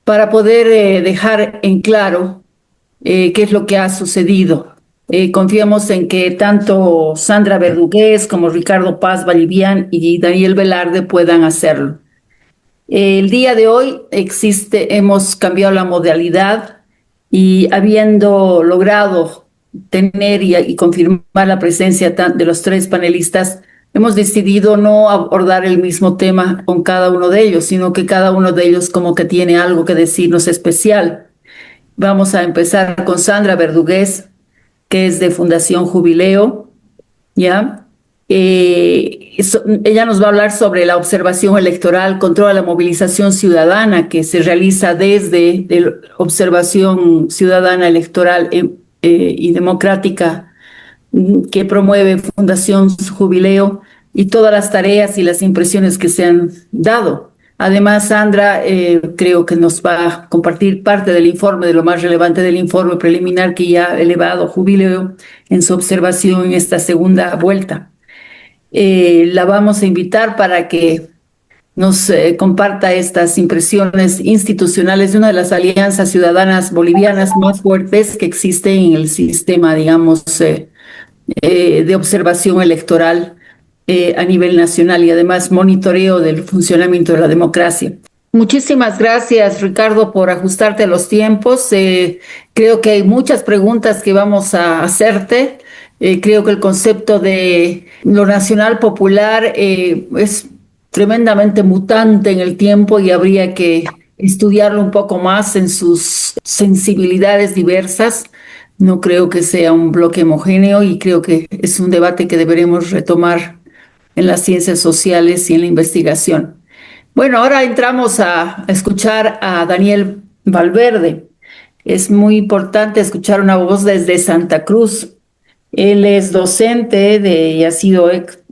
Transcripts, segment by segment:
para poder dejar en claro qué es lo que ha sucedido. Confiamos en que tanto Sandra Verdugués como Ricardo Paz Vallivian y Daniel Velarde puedan hacerlo. El día de hoy hemos cambiado la modalidad y habiendo logrado tener y confirmar la presencia de los tres panelistas, hemos decidido no abordar el mismo tema con cada uno de ellos, sino que cada uno de ellos como que tiene algo que decirnos especial. Vamos a empezar con Sandra Verdugués, que es de Fundación Jubileo, ¿ya? Ella nos va a hablar sobre la observación electoral, control a la movilización ciudadana que se realiza desde la observación ciudadana electoral y democrática que promueve Fundación Jubileo y todas las tareas y las impresiones que se han dado. Además, Sandra creo que nos va a compartir parte del informe, de lo más relevante del informe preliminar que ya ha elevado Jubileo en su observación en esta segunda vuelta. La vamos a invitar para que nos comparta estas impresiones institucionales de una de las alianzas ciudadanas bolivianas más fuertes que existe en el sistema, digamos, de observación electoral a nivel nacional y además monitoreo del funcionamiento de la democracia. Muchísimas gracias, Ricardo, por ajustarte a los tiempos. Creo que hay muchas preguntas que vamos a hacerte. Creo que el concepto de lo nacional popular es tremendamente mutante en el tiempo y habría que estudiarlo un poco más en sus sensibilidades diversas. No creo que sea un bloque homogéneo y creo que es un debate que deberemos retomar en las ciencias sociales y en la investigación. Bueno, ahora entramos a escuchar a Daniel Valverde. Es muy importante escuchar una voz desde Santa Cruz. Él es docente y ha sido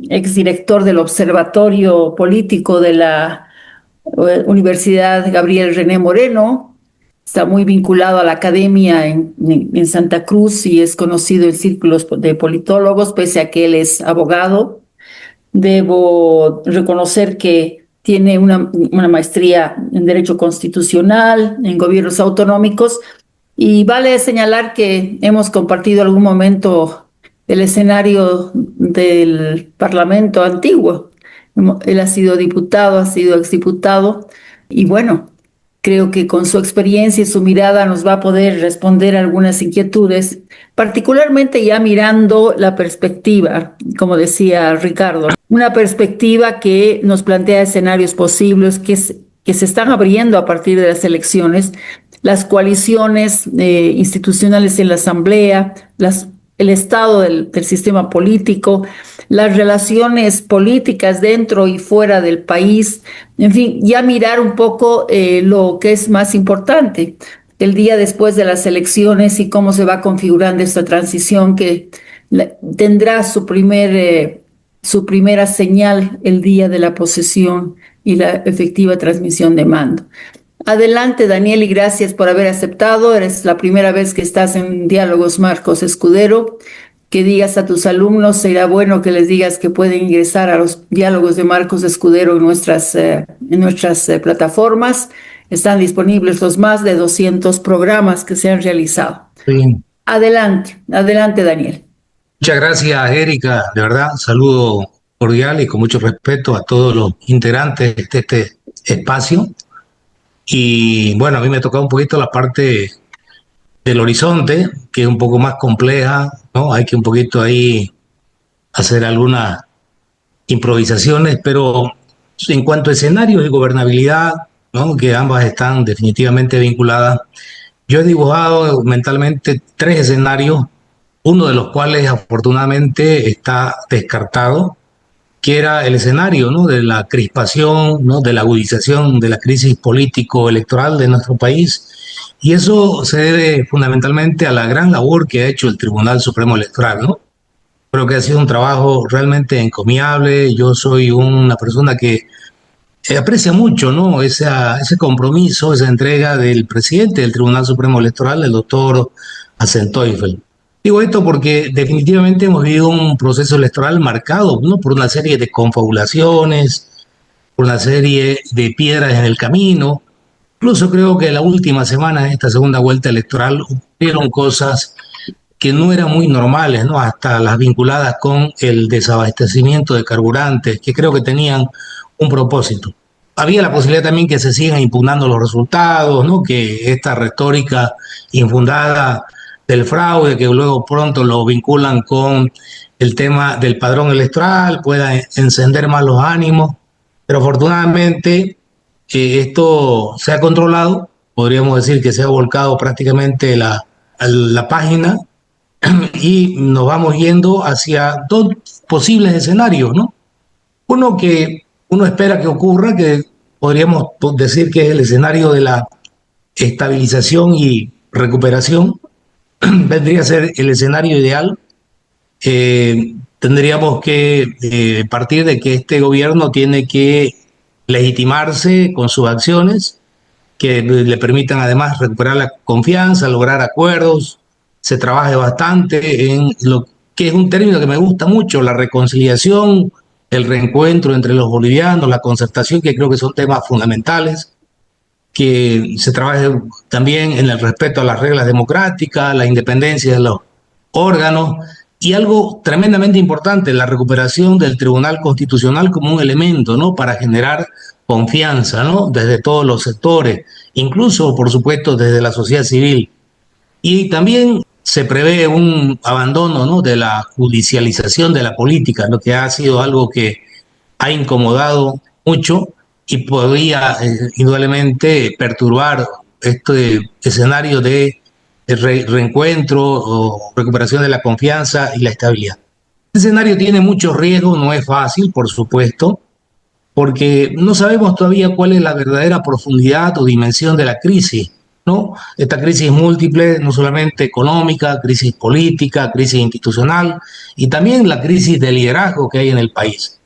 exdirector del Observatorio Político de la Universidad Gabriel René Moreno. Está muy vinculado a la academia en Santa Cruz y es conocido en círculos de politólogos, pese a que él es abogado. Debo reconocer que tiene una maestría en Derecho Constitucional, en Gobiernos Autonómicos, y vale señalar que hemos compartido algún momento el escenario del Parlamento antiguo. Él ha sido diputado, ha sido exdiputado, y bueno, creo que con su experiencia y su mirada nos va a poder responder algunas inquietudes, particularmente ya mirando la perspectiva, como decía Ricardo, una perspectiva que nos plantea escenarios posibles que se están abriendo a partir de las elecciones, las coaliciones institucionales en la Asamblea, el estado del sistema político, las relaciones políticas dentro y fuera del país, en fin, ya mirar un poco lo que es más importante, el día después de las elecciones y cómo se va configurando esta transición que tendrá su primera señal el día de la posesión y la efectiva transmisión de mando. Adelante, Daniel, y gracias por haber aceptado. Eres la primera vez que estás en Diálogos Marcos Escudero. Que digas a tus alumnos, será bueno que les digas que pueden ingresar a los Diálogos de Marcos Escudero en nuestras plataformas. Están disponibles los más de 200 programas que se han realizado. Sí. Adelante, Daniel. Muchas gracias, Erika. De verdad, saludo cordial y con mucho respeto a todos los integrantes de este espacio. Y bueno, a mí me tocado un poquito la parte del horizonte, que es un poco más compleja, ¿no? Hay que un poquito ahí hacer algunas improvisaciones, pero en cuanto a escenarios y gobernabilidad, ¿no? Que ambas están definitivamente vinculadas, yo he dibujado mentalmente tres escenarios, uno de los cuales afortunadamente está descartado, que era el escenario, ¿no? De la crispación, ¿no? De la agudización de la crisis político-electoral de nuestro país. Y eso se debe fundamentalmente a la gran labor que ha hecho el Tribunal Supremo Electoral, ¿no? Creo que ha sido un trabajo realmente encomiable. Yo soy una persona que aprecia mucho, ¿no? Ese compromiso, esa entrega del presidente del Tribunal Supremo Electoral, el doctor Assenteufel. Digo esto porque definitivamente hemos vivido un proceso electoral marcado, ¿no? Por una serie de confabulaciones, por una serie de piedras en el camino, Incluso creo que la última semana de esta segunda vuelta electoral ocurrieron cosas que no eran muy normales, ¿no? Hasta las vinculadas con el desabastecimiento de carburantes, que creo que tenían un propósito. Había la posibilidad también que se sigan impugnando los resultados, ¿no? Que esta retórica infundada del fraude, que luego pronto lo vinculan con el tema del padrón electoral, pueda encender más los ánimos. Pero afortunadamente esto se ha controlado, podríamos decir que se ha volcado prácticamente la página y nos vamos yendo hacia dos posibles escenarios, ¿no? Uno que uno espera que ocurra, que podríamos decir que es el escenario de la estabilización y recuperación, vendría a ser el escenario ideal. Tendríamos que partir de que este gobierno tiene que legitimarse con sus acciones, que le permitan además recuperar la confianza, lograr acuerdos, se trabaje bastante en lo que es un término que me gusta mucho, la reconciliación, el reencuentro entre los bolivianos, la concertación, que creo que son temas fundamentales, que se trabaje también en el respeto a las reglas democráticas, la independencia de los órganos y algo tremendamente importante, la recuperación del Tribunal Constitucional como un elemento, ¿no? Para generar confianza, ¿no? Desde todos los sectores, incluso, por supuesto, desde la sociedad civil. Y también se prevé un abandono, ¿no? De la judicialización de la política, lo que ha sido algo que ha incomodado mucho y podría indudablemente perturbar este escenario de reencuentro o recuperación de la confianza y la estabilidad. Este escenario tiene muchos riesgos, no es fácil, por supuesto, porque no sabemos todavía cuál es la verdadera profundidad o dimensión de la crisis, ¿no? Esta crisis múltiple, no solamente económica, crisis política, crisis institucional y también la crisis de liderazgo que hay en el país.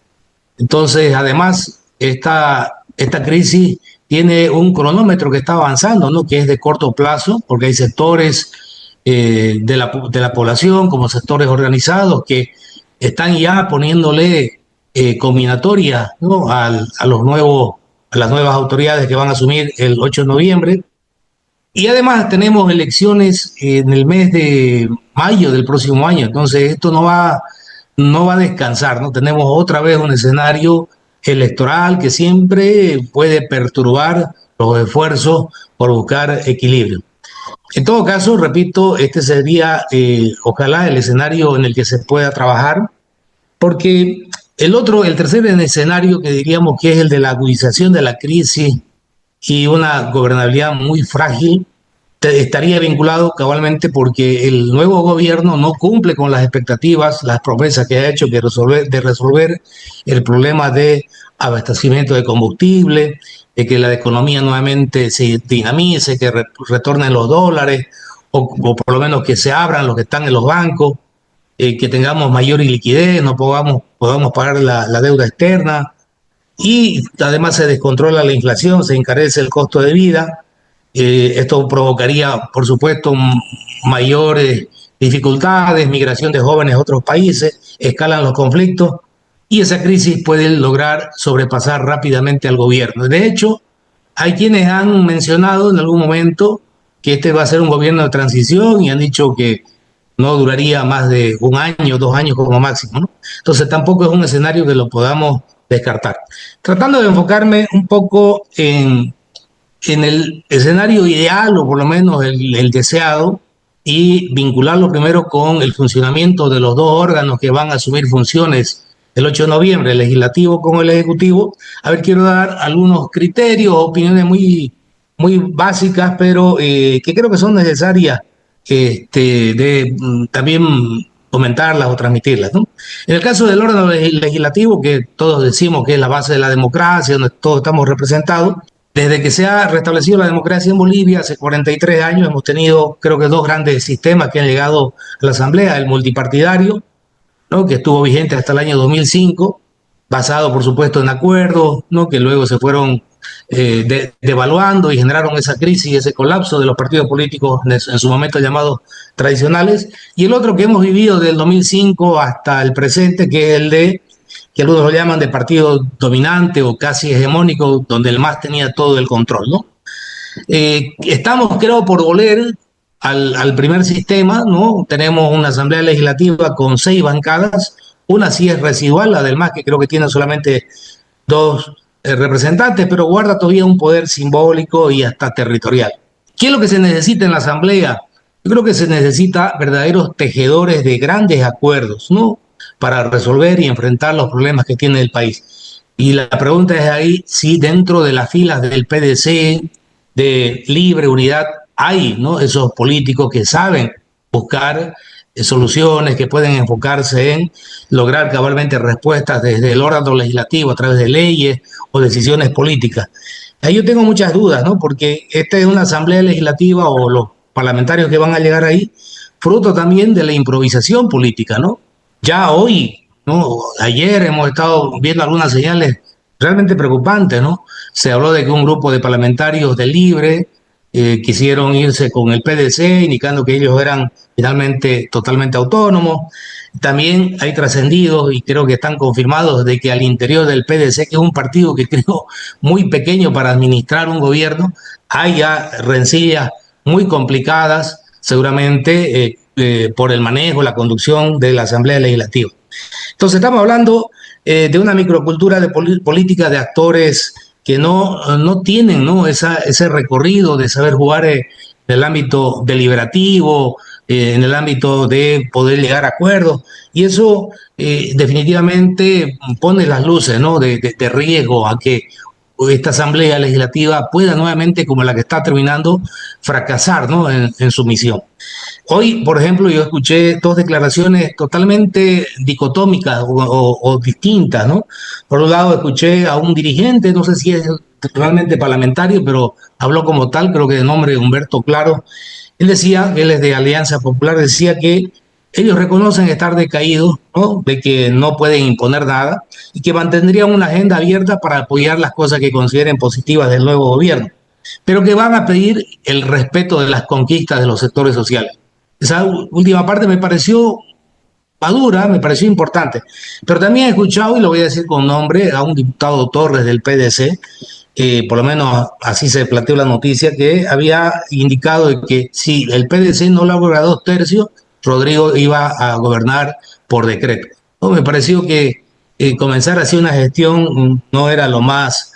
Entonces, además, esta crisis tiene un cronómetro que está avanzando, ¿no? Que es de corto plazo, porque hay sectores de la población, como sectores organizados, que están ya poniéndole combinatoria, ¿no? A las nuevas autoridades que van a asumir el 8 de noviembre. Y además tenemos elecciones en el mes de mayo del próximo año, entonces esto no va a descansar, ¿no? Tenemos otra vez un escenario electoral que siempre puede perturbar los esfuerzos por buscar equilibrio. En todo caso, repito, este sería, ojalá, el escenario en el que se pueda trabajar, porque el tercer escenario que diríamos que es el de la agudización de la crisis y una gobernabilidad muy frágil, estaría vinculado cabalmente porque el nuevo gobierno no cumple con las expectativas, las promesas que ha hecho de resolver el problema de abastecimiento de combustible, de que la economía nuevamente se dinamice, que retornen los dólares, o por lo menos que se abran los que están en los bancos, que tengamos mayor liquidez, no podamos pagar la deuda externa, y además se descontrola la inflación, se encarece el costo de vida. Esto provocaría, por supuesto, mayores dificultades, migración de jóvenes a otros países, escalan los conflictos y esa crisis puede lograr sobrepasar rápidamente al gobierno. De hecho, hay quienes han mencionado en algún momento que este va a ser un gobierno de transición y han dicho que no duraría más de un año, 2 años como máximo, ¿no? Entonces tampoco es un escenario que lo podamos descartar. Tratando de enfocarme un poco en el escenario ideal, o por lo menos el deseado, y vincularlo primero con el funcionamiento de los dos órganos que van a asumir funciones el 8 de noviembre, el legislativo con el ejecutivo. A ver, quiero dar algunos criterios, opiniones muy básicas, pero que creo que son necesarias también comentarlas o transmitirlas, ¿no? En el caso del órgano legislativo, que todos decimos que es la base de la democracia, donde todos estamos representados, desde que se ha restablecido la democracia en Bolivia, hace 43 años, hemos tenido, creo que, dos grandes sistemas que han llegado a la Asamblea: el multipartidario, ¿no? Que estuvo vigente hasta el año 2005, basado, por supuesto, en acuerdos, ¿no? Que luego se fueron devaluando y generaron esa crisis y ese colapso de los partidos políticos en su momento llamados tradicionales. Y el otro que hemos vivido del 2005 hasta el presente, que es el que algunos lo llaman de partido dominante o casi hegemónico, donde el MAS tenía todo el control, ¿no? Estamos, creo, por volver al primer sistema, ¿no? Tenemos una asamblea legislativa con 6 bancadas, una sí es residual, la del MAS, que creo que tiene solamente 2 representantes, pero guarda todavía un poder simbólico y hasta territorial. ¿Qué es lo que se necesita en la asamblea? Yo creo que se necesita verdaderos tejedores de grandes acuerdos, ¿no? Para resolver y enfrentar los problemas que tiene el país. Y la pregunta es ahí si dentro de las filas del PDC, de Libre Unidad, hay, ¿no?, esos políticos que saben buscar soluciones, que pueden enfocarse en lograr cabalmente respuestas desde el órgano legislativo a través de leyes o decisiones políticas. Ahí yo tengo muchas dudas, ¿no? Porque esta es una asamblea legislativa o los parlamentarios que van a llegar ahí, fruto también de la improvisación política, ¿no? Ya hoy, ¿no? Ayer hemos estado viendo algunas señales realmente preocupantes, ¿no? Se habló de que un grupo de parlamentarios de Libre quisieron irse con el PDC, indicando que ellos eran finalmente totalmente autónomos. También hay trascendidos y creo que están confirmados de que al interior del PDC, que es un partido que creo muy pequeño para administrar un gobierno, hay ya rencillas muy complicadas, seguramente por el manejo, la conducción de la Asamblea Legislativa. Entonces estamos hablando de una microcultura de política de actores que no tienen, ¿no?, ese recorrido de saber jugar en el ámbito deliberativo, en el ámbito de poder llegar a acuerdos, y eso definitivamente pone las luces, ¿no?, de riesgo a que esta asamblea legislativa pueda nuevamente, como la que está terminando, fracasar, ¿no?, en su misión. Hoy, por ejemplo, yo escuché 2 declaraciones totalmente dicotómicas o distintas, ¿no? Por un lado, escuché a un dirigente, no sé si es realmente parlamentario, pero habló como tal, creo que de nombre Humberto Claro. Él decía, él es de Alianza Popular, decía que ellos reconocen estar decaídos, ¿no?, de que no pueden imponer nada y que mantendrían una agenda abierta para apoyar las cosas que consideren positivas del nuevo gobierno, pero que van a pedir el respeto de las conquistas de los sectores sociales. Esa última parte me pareció madura, me pareció importante. Pero también he escuchado, y lo voy a decir con nombre, a un diputado Torres del PDC, por lo menos así se planteó la noticia, que había indicado de que si el PDC no logra 2 tercios, Rodrigo iba a gobernar por decreto. ¿No? Me pareció que comenzar así una gestión no era lo más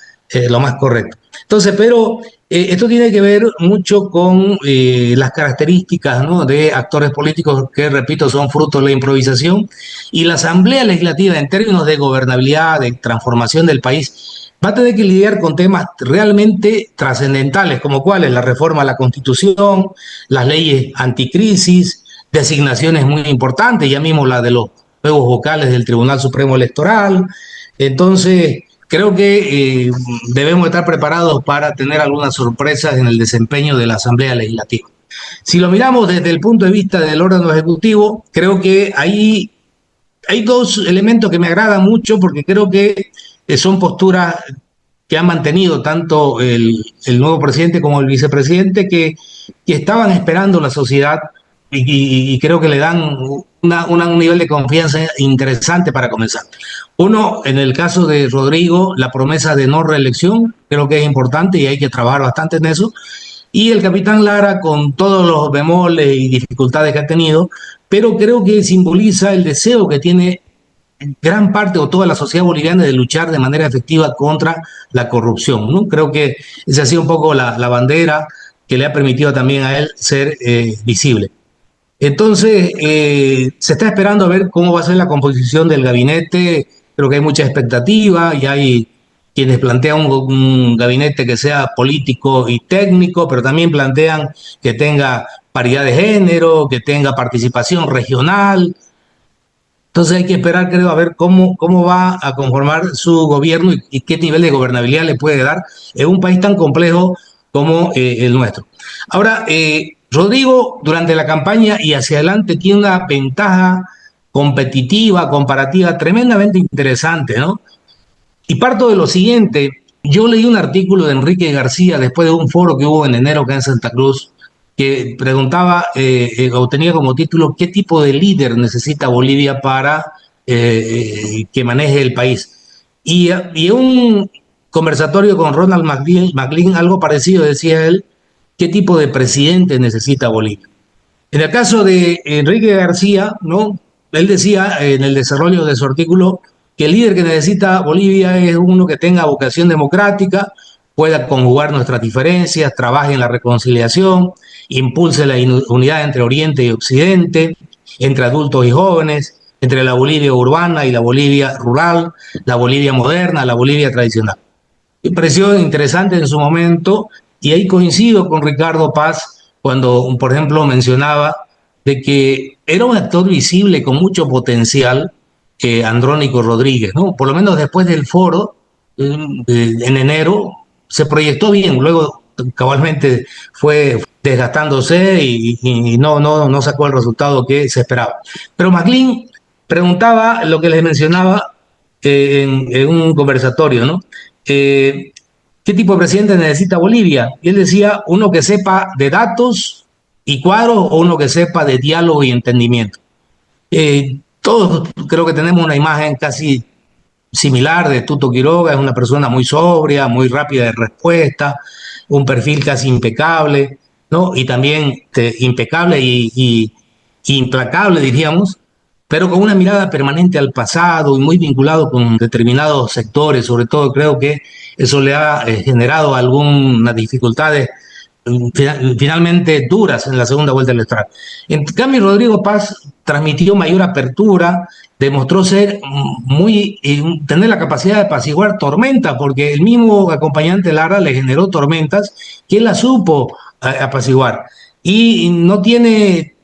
correcto. Entonces, pero esto tiene que ver mucho con las características, ¿no?, de actores políticos que, repito, son fruto de la improvisación, y la Asamblea Legislativa, en términos de gobernabilidad, de transformación del país, va a tener que lidiar con temas realmente trascendentales, como cuáles: la reforma a la Constitución, las leyes anticrisis, designaciones muy importantes, ya mismo la de los nuevos vocales del Tribunal Supremo Electoral. Entonces, creo que debemos estar preparados para tener algunas sorpresas en el desempeño de la Asamblea Legislativa. Si lo miramos desde el punto de vista del órgano ejecutivo, creo que ahí hay 2 elementos que me agradan mucho, porque creo que son posturas que han mantenido tanto el nuevo presidente como el vicepresidente, que estaban esperando la sociedad, y creo que le dan un nivel de confianza interesante para comenzar. Uno, en el caso de Rodrigo, la promesa de no reelección, creo que es importante y hay que trabajar bastante en eso. Y el capitán Lara, con todos los bemoles y dificultades que ha tenido, pero creo que simboliza el deseo que tiene gran parte o toda la sociedad boliviana de luchar de manera efectiva contra la corrupción, ¿no? Creo que esa ha sido un poco la bandera que le ha permitido también a él ser visible. Entonces, se está esperando a ver cómo va a ser la composición del gabinete. Creo que hay mucha expectativa y hay quienes plantean un gabinete que sea político y técnico, pero también plantean que tenga paridad de género, que tenga participación regional. Entonces hay que esperar, creo, a ver cómo va a conformar su gobierno y qué nivel de gobernabilidad le puede dar en un país tan complejo como el nuestro. Ahora, Rodrigo, durante la campaña y hacia adelante, tiene una ventaja competitiva, comparativa, tremendamente interesante, ¿no? Y parto de lo siguiente: yo leí un artículo de Enrique García después de un foro que hubo en enero acá en Santa Cruz, que preguntaba o tenía como título: ¿qué tipo de líder necesita Bolivia para que maneje el país? Y un conversatorio con Ronald McLean, algo parecido, decía él, qué tipo de presidente necesita Bolivia. En el caso de Enrique García, ¿no? Él decía en el desarrollo de su artículo que el líder que necesita Bolivia es uno que tenga vocación democrática, pueda conjugar nuestras diferencias, trabaje en la reconciliación, impulse la unidad entre Oriente y Occidente, entre adultos y jóvenes, entre la Bolivia urbana y la Bolivia rural, la Bolivia moderna, la Bolivia tradicional. Me pareció interesante en su momento y ahí coincido con Ricardo Paz cuando, por ejemplo, mencionaba de que era un actor visible con mucho potencial, Andrónico Rodríguez, ¿no? Por lo menos después del foro, en enero, se proyectó bien, luego cabalmente fue desgastándose y no sacó el resultado que se esperaba. Pero McLean preguntaba lo que les mencionaba en un conversatorio, ¿no? ¿Qué tipo de presidente necesita Bolivia? Y él decía, uno que sepa de datos y cuadros o uno que sepa de diálogo y entendimiento. Todos creo que tenemos una imagen casi similar de Tuto Quiroga, es una persona muy sobria, muy rápida de respuesta, un perfil casi impecable, ¿no? Y también impecable y implacable, diríamos, pero con una mirada permanente al pasado y muy vinculado con determinados sectores. Sobre todo creo que eso le ha generado algunas dificultades finalmente duras en la segunda vuelta electoral. En cambio, Rodrigo Paz transmitió mayor apertura, demostró ser tener la capacidad de apaciguar tormentas, porque el mismo acompañante Lara le generó tormentas que él la supo apaciguar. Y no tiene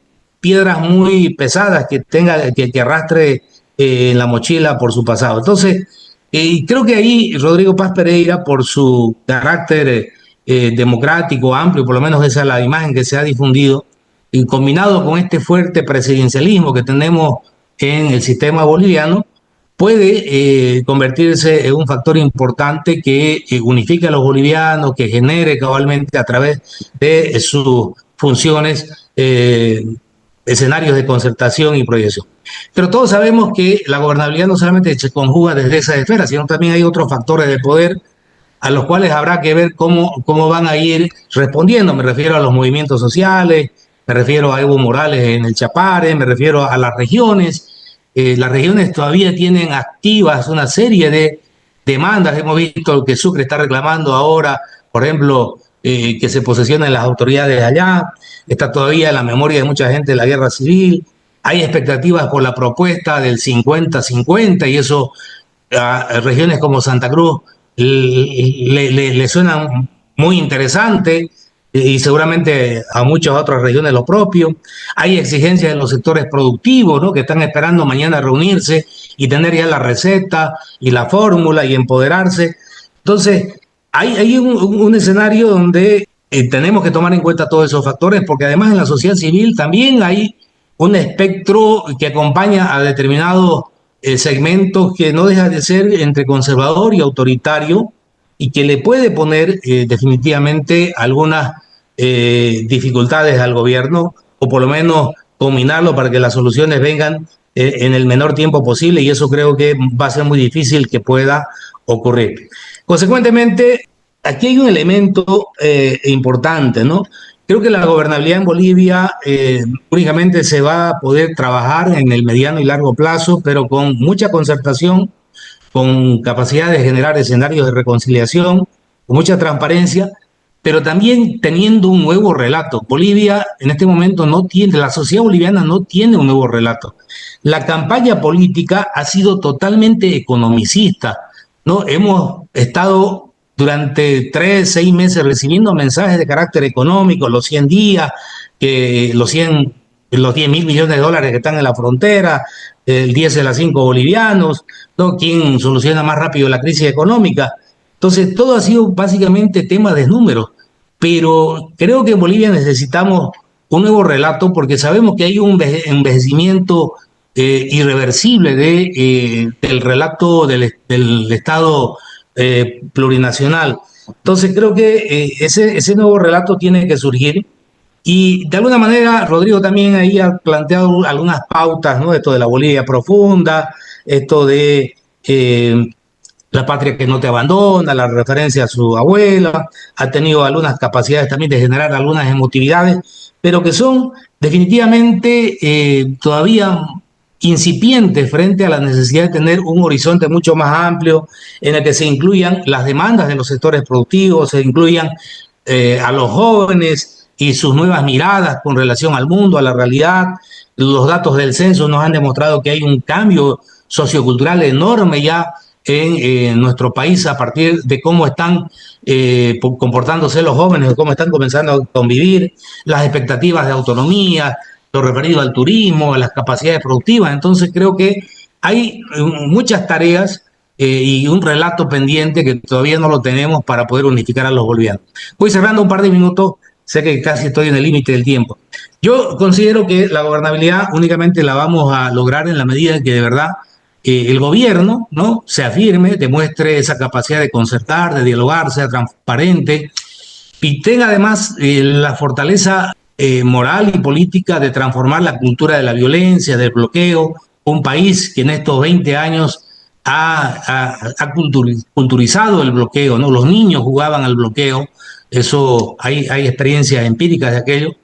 piedras muy pesadas que tenga, que arrastre en la mochila por su pasado. Entonces, creo que ahí Rodrigo Paz Pereira, por su carácter democrático, amplio, por lo menos esa es la imagen que se ha difundido, y combinado con este fuerte presidencialismo que tenemos en el sistema boliviano, puede convertirse en un factor importante que unifique a los bolivianos, que genere cabalmente a través de sus funciones escenarios de concertación y proyección. Pero todos sabemos que la gobernabilidad no solamente se conjuga desde esa esfera, sino también hay otros factores de poder a los cuales habrá que ver cómo van a ir respondiendo. Me refiero a los movimientos sociales, me refiero a Evo Morales en el Chapare, me refiero a las regiones. Las regiones todavía tienen activas una serie de demandas. Hemos visto que Sucre está reclamando ahora, por ejemplo, que se posesionen las autoridades allá. Está todavía en la memoria de mucha gente la guerra civil. Hay expectativas por la propuesta del 50-50 y eso a regiones como Santa Cruz le suena muy interesante y seguramente a muchas otras regiones lo propio. Hay exigencias en los sectores productivos, ¿no? Que están esperando mañana reunirse y tener ya la receta y la fórmula y empoderarse. Entonces, hay un escenario donde tenemos que tomar en cuenta todos esos factores, porque además en la sociedad civil también hay un espectro que acompaña a determinados segmentos que no deja de ser entre conservador y autoritario y que le puede poner definitivamente algunas dificultades al gobierno o por lo menos combinarlo para que las soluciones vengan en el menor tiempo posible y eso creo que va a ser muy difícil que pueda ocurrir. Consecuentemente, aquí hay un elemento importante, ¿no? Creo que la gobernabilidad en Bolivia únicamente se va a poder trabajar en el mediano y largo plazo, pero con mucha concertación, con capacidad de generar escenarios de reconciliación, con mucha transparencia, pero también teniendo un nuevo relato. Bolivia en este momento no tiene, la sociedad boliviana no tiene un nuevo relato. La campaña política ha sido totalmente economicista, ¿no? Hemos estado durante 3, 6 meses recibiendo mensajes de carácter económico, los 100 días, que los 10.000 millones de dólares que están en la frontera, el 10 de las 5 bolivianos, ¿no? ¿Quién soluciona más rápido la crisis económica? Entonces, todo ha sido básicamente tema de números, pero creo que en Bolivia necesitamos un nuevo relato porque sabemos que hay un envejecimiento irreversible del relato del Estado plurinacional. Entonces creo que ese nuevo relato tiene que surgir y de alguna manera Rodrigo también ahí ha planteado algunas pautas, ¿no? Esto de la Bolivia profunda, esto de La patria que no te abandona, la referencia a su abuela, ha tenido algunas capacidades también de generar algunas emotividades, pero que son definitivamente todavía incipientes frente a la necesidad de tener un horizonte mucho más amplio en el que se incluyan las demandas de los sectores productivos, se incluyan a los jóvenes y sus nuevas miradas con relación al mundo, a la realidad. Los datos del censo nos han demostrado que hay un cambio sociocultural enorme ya en nuestro país a partir de cómo están comportándose los jóvenes, de cómo están comenzando a convivir, las expectativas de autonomía, lo referido al turismo, a las capacidades productivas. Entonces creo que hay muchas tareas y un relato pendiente que todavía no lo tenemos para poder unificar a los bolivianos. Voy cerrando un par de minutos, sé que casi estoy en el límite del tiempo. Yo considero que la gobernabilidad únicamente la vamos a lograr en la medida en que de verdad el gobierno, ¿no?, se afirme, demuestre esa capacidad de concertar, de dialogar, sea transparente y tenga además la fortaleza moral y política de transformar la cultura de la violencia, del bloqueo. Un país que en estos 20 años ha culturizado el bloqueo, ¿no? Los niños jugaban al bloqueo, eso hay experiencias empíricas de aquello.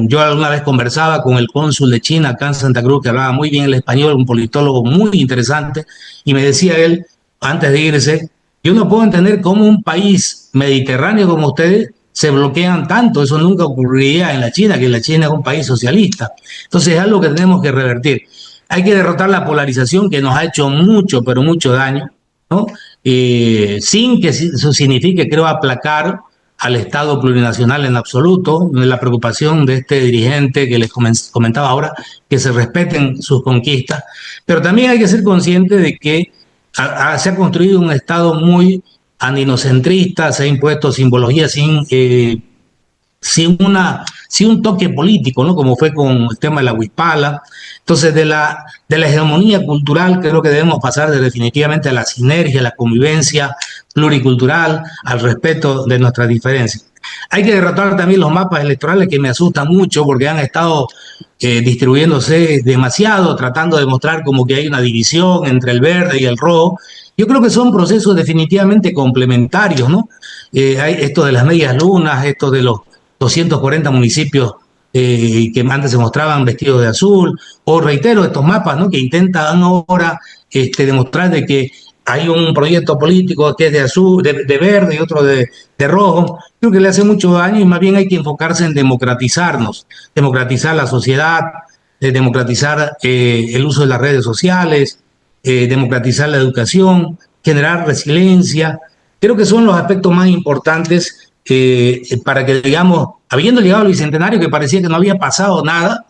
Yo alguna vez conversaba con el cónsul de China acá en Santa Cruz, que hablaba muy bien el español, un politólogo muy interesante, y me decía él, antes de irse, yo no puedo entender cómo un país mediterráneo como ustedes se bloquean tanto, eso nunca ocurriría en la China, que la China es un país socialista. Entonces es algo que tenemos que revertir. Hay que derrotar la polarización que nos ha hecho mucho, pero mucho daño, ¿no? Sin que eso signifique, creo, aplacar al Estado plurinacional en absoluto, la preocupación de este dirigente que les comentaba ahora, que se respeten sus conquistas, pero también hay que ser consciente de que se ha construido un Estado muy andinocentrista, se ha impuesto simbología sin un toque político, ¿no?, como fue con el tema de la Huispala. Entonces, de la hegemonía cultural creo que debemos pasar definitivamente a la sinergia, a la convivencia pluricultural, al respeto de nuestras diferencias. Hay que derrotar también los mapas electorales que me asustan mucho porque han estado distribuyéndose demasiado, tratando de mostrar como que hay una división entre el verde y el rojo. Yo creo que son procesos definitivamente complementarios, ¿no? Hay esto de las medias lunas, esto de los 240 municipios que antes se mostraban vestidos de azul, o reitero, estos mapas, ¿no?, que intentan ahora demostrar de que hay un proyecto político que es de azul, de verde y otro de rojo. Creo que le hace mucho daño y más bien hay que enfocarse en democratizarnos, democratizar la sociedad, democratizar el uso de las redes sociales, democratizar la educación, generar resiliencia. Creo que son los aspectos más importantes para que, digamos, habiendo llegado al bicentenario, que parecía que no había pasado nada,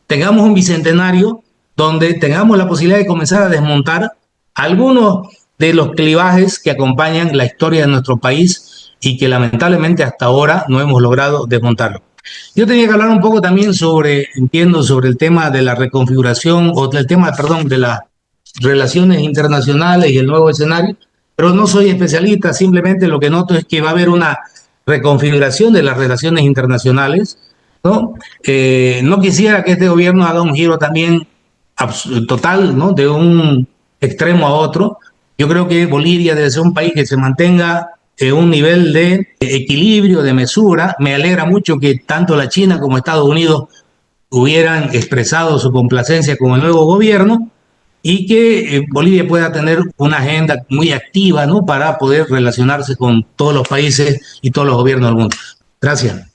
tengamos un bicentenario donde tengamos la posibilidad de comenzar a desmontar algunos de los clivajes que acompañan la historia de nuestro país y que lamentablemente hasta ahora no hemos logrado desmontarlo. Yo tenía que hablar un poco también sobre el tema de la reconfiguración, o del tema, perdón, de las relaciones internacionales y el nuevo escenario, pero no soy especialista, simplemente lo que noto es que va a haber una reconfiguración de las relaciones internacionales, ¿no? No quisiera que este gobierno haga un giro también total, ¿no?, de un extremo a otro. Yo creo que Bolivia debe ser un país que se mantenga en un nivel de equilibrio, de mesura. Me alegra mucho que tanto la China como Estados Unidos hubieran expresado su complacencia con el nuevo gobierno y que Bolivia pueda tener una agenda muy activa, ¿no?, para poder relacionarse con todos los países y todos los gobiernos del mundo. Gracias.